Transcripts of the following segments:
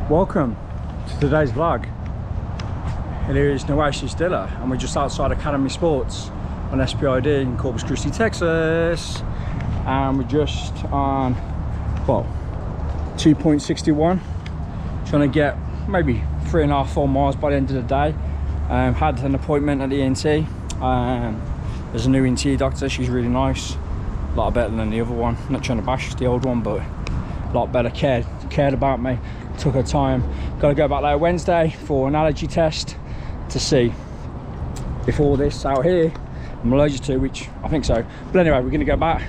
Welcome to today's vlog. It is Noasis Dilla and we're just outside Academy Sports on SPID in Corpus Christi, Texas, and we're just on, well, 2.61, trying to get maybe 3.5-4 miles by the end of the day. Had an appointment at the ENT. There's a new ENT doctor, she's really nice, a lot better than the other one. Not trying to bash the old one, but a lot better, cared about me, took her time. Got to go back there Wednesday for an allergy test to see if all this out here I'm allergic to, which I think so. But anyway, we're going to go back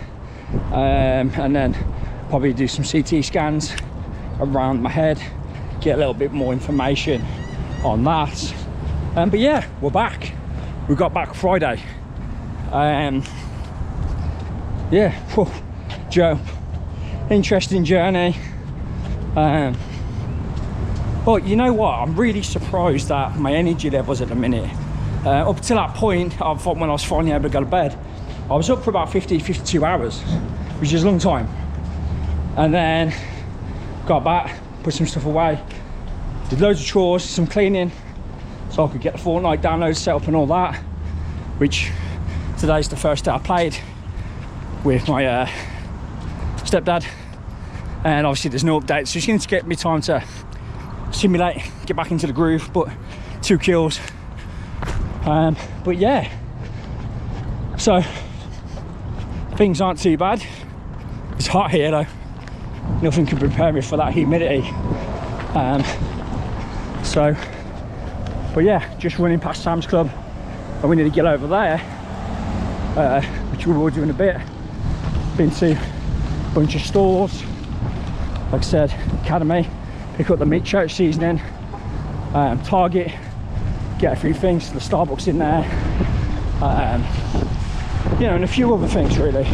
and then probably do some CT scans around my head, get a little bit more information on that. But yeah, we're back. We got back Friday. Yeah, whew, Joe, interesting journey. But you know what, I'm really surprised at my energy levels at the minute. Up to that point, I thought when I was finally able to go to bed, I was up for about 52 hours, which is a long time. And then got back, put some stuff away, did loads of chores, some cleaning, so I could get the Fortnite download set up and all that, which today's the first day I played with my stepdad. And obviously there's no updates, so it's going to get me time to simulate, get back into the groove, but 2 kills. But yeah, so things aren't too bad. It's hot here though, nothing can prepare me for that humidity. But yeah, just running past Sam's Club and we need to get over there, which we will do in a bit. Been to a bunch of stores, like I said, Academy, pick up the meat church seasoning, Target, get a few things, the Starbucks in there, you know, and a few other things really.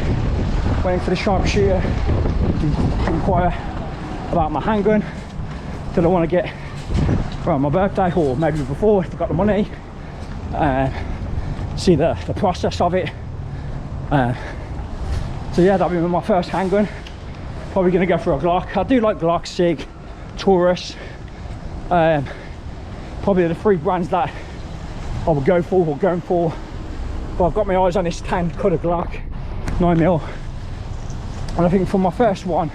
Waiting for the sharpshooter to inquire about my handgun that I want to get for my birthday, or maybe before if I've got the money. See the process of it. So yeah, that'll be my first handgun. Probably going to go for a Glock. I do like Glock, Sig, Taurus. Probably the 3 brands that I would go for or going for. But I've got my eyes on this tan cutter Glock 9mm, and I think for my first one,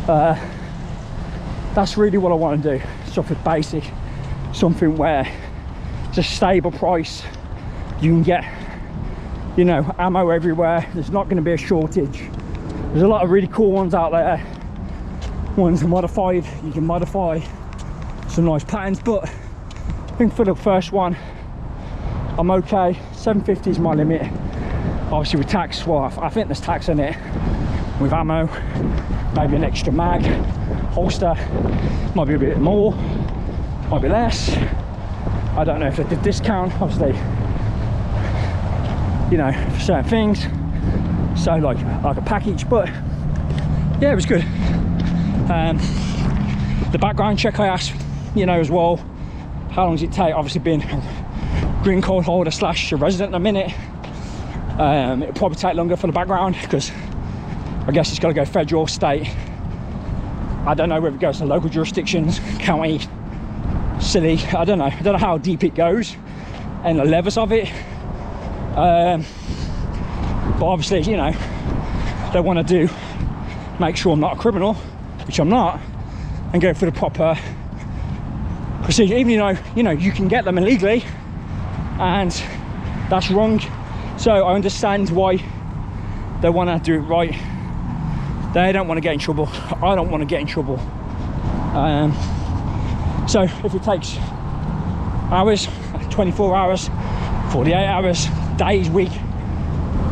that's really what I want to do. Something basic, something where it's a stable price. You can get, you know, ammo everywhere. There's not going to be a shortage. There's a lot of really cool ones out there. Ones are modified, you can modify some nice patterns, but I think for the first one I'm okay. 750 is my limit. Obviously with tax, well, I think there's tax in it. With ammo, maybe an extra mag, holster, might be a bit more, might be less. I don't know if they did discount, obviously, you know, for certain things. So like a package, but yeah, it was good. The background check I asked, you know, as well, how long does it take? Obviously being a green card holder / a resident in a minute, it'll probably take longer for the background because I guess it's got to go federal, state. I don't know whether it goes to local jurisdictions, county, city, I don't know how deep it goes and the levels of it. But obviously, you know, they want to make sure I'm not a criminal, which I'm not, and go for the proper procedure. Even though, you know, you can get them illegally, and that's wrong. So I understand why they want to do it right. They don't want to get in trouble. I don't want to get in trouble. So if it takes hours, 24 hours, 48 hours, days, week,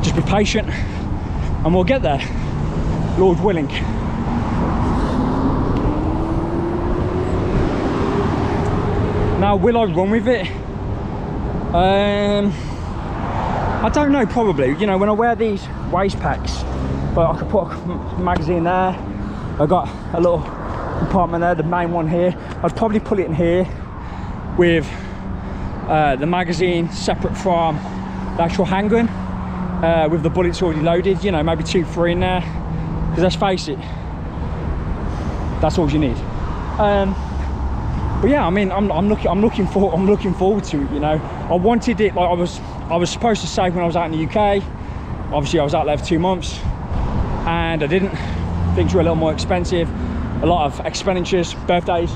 just be patient and we'll get there, Lord willing. Now, will I run with it? I don't know, probably. You know, when I wear these waist packs, but I could put a magazine there. I got a little compartment there, the main one here. I'd probably put it in here with the magazine separate from the actual handgun, with the bullets already loaded, you know, maybe 2-3 in there, because let's face it, that's all you need. But yeah, I mean, I'm looking forward to it. You know, I wanted it like I was supposed to save when I was out in the UK. Obviously, I was out there for 2 months, and I didn't. Things were a little more expensive. A lot of expenditures, birthdays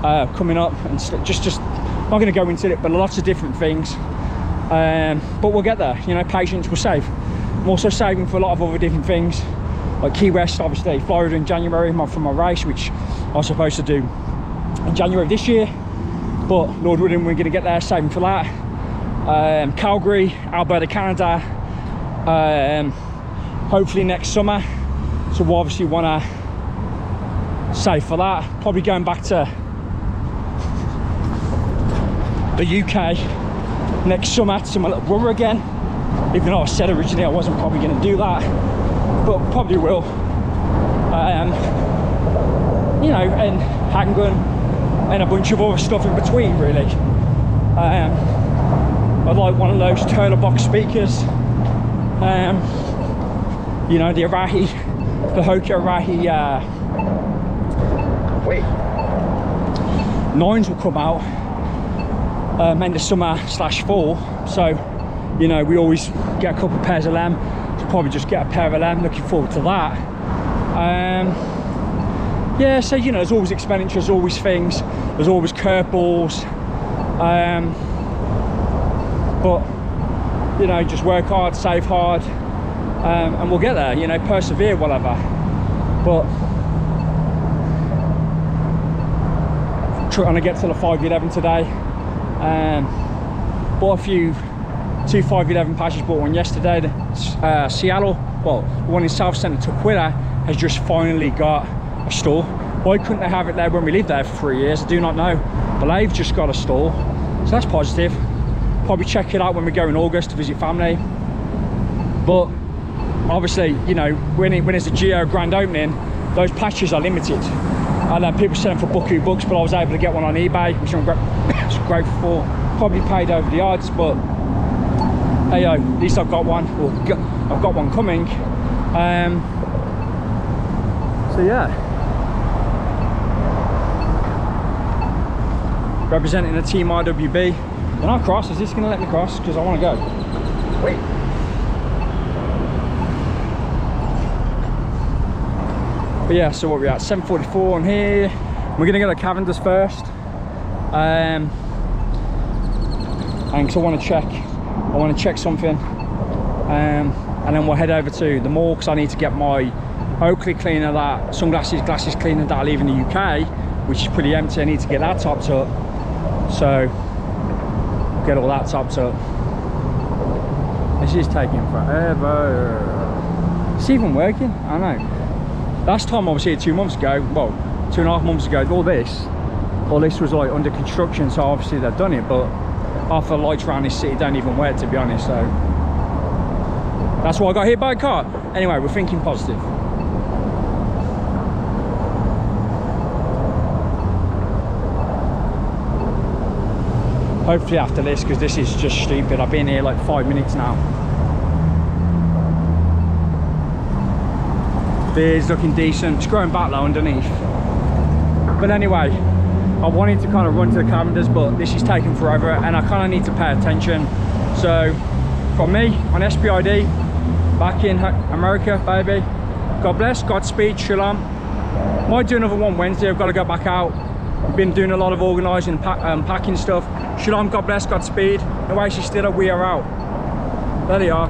coming up, and just not going to go into it, but lots of different things. But we'll get there. You know, patience will save. I'm also saving for a lot of other different things, like Key West, obviously, Florida in January for my race, which I was supposed to do in January of this year, but Lord willing, we're going to get there, saving for that. Calgary, Alberta, Canada, hopefully next summer, so we obviously want to save for that. Probably going back to the UK next summer to my little brother again, even though I said originally I wasn't probably going to do that, but probably will. You know, and handgun and a bunch of other stuff in between, really. I'd like one of those Turtle Box speakers, you know, the Arahi, the Hoka Arahi 9s will come out end of summer / fall, so you know, we always get a couple of pairs of them, so probably just get a pair of them. Looking forward to that. Yeah, so you know, there's always expenditures, always things, there's always curveballs, but you know, just work hard, save hard, and we'll get there. You know, persevere, whatever. But trying to get to the 511 today. Bought a few 2 511 patches, bought one yesterday. The Seattle, well, the one in South Centre Tukwila has just finally got a store. Why couldn't they have it there when we lived there for 3 years? I do not know, but they've just got a store, so that's positive. Probably check it out when we go in August to visit family. But obviously, you know, when it's a Geo grand opening, those patches are limited. And then people sell them for bucks, but I was able to get one on eBay, which I'm grateful for. Probably paid over the odds, but hey yo, at least I've got one, or I've got one coming. So yeah, representing the team RWB. Can I cross? Is this going to let me cross? Because I want to go. Wait. But yeah, so what we're at, 7:44 on here. We're going to go to Cavendish first. And because I want to check something. And then we'll head over to the mall because I need to get my Oakley cleaner, that glasses cleaner that I leave in the UK, which is pretty empty. I need to get that topped up. So get all that topped up. This is taking forever. It's even working? I don't know. Last time I was here 2 months ago, well, 2.5 months ago, all this was like under construction, so obviously they've done it, but half the lights around this city don't even work, to be honest, so that's why I got hit by a car. Anyway, we're thinking positive. Hopefully after this, because this is just stupid. I've been here like 5 minutes now. Beer's looking decent. It's growing back though underneath. But anyway, I wanted to kind of run to the Cavendish, but this is taking forever and I kind of need to pay attention. So from me on SPID, back in America, baby. God bless, Godspeed, Shalom. Might do another one Wednesday. I've got to go back out. I've been doing a lot of organising, packing stuff. Shalom, God bless, Godspeed. No way she's still, we are out. There they are.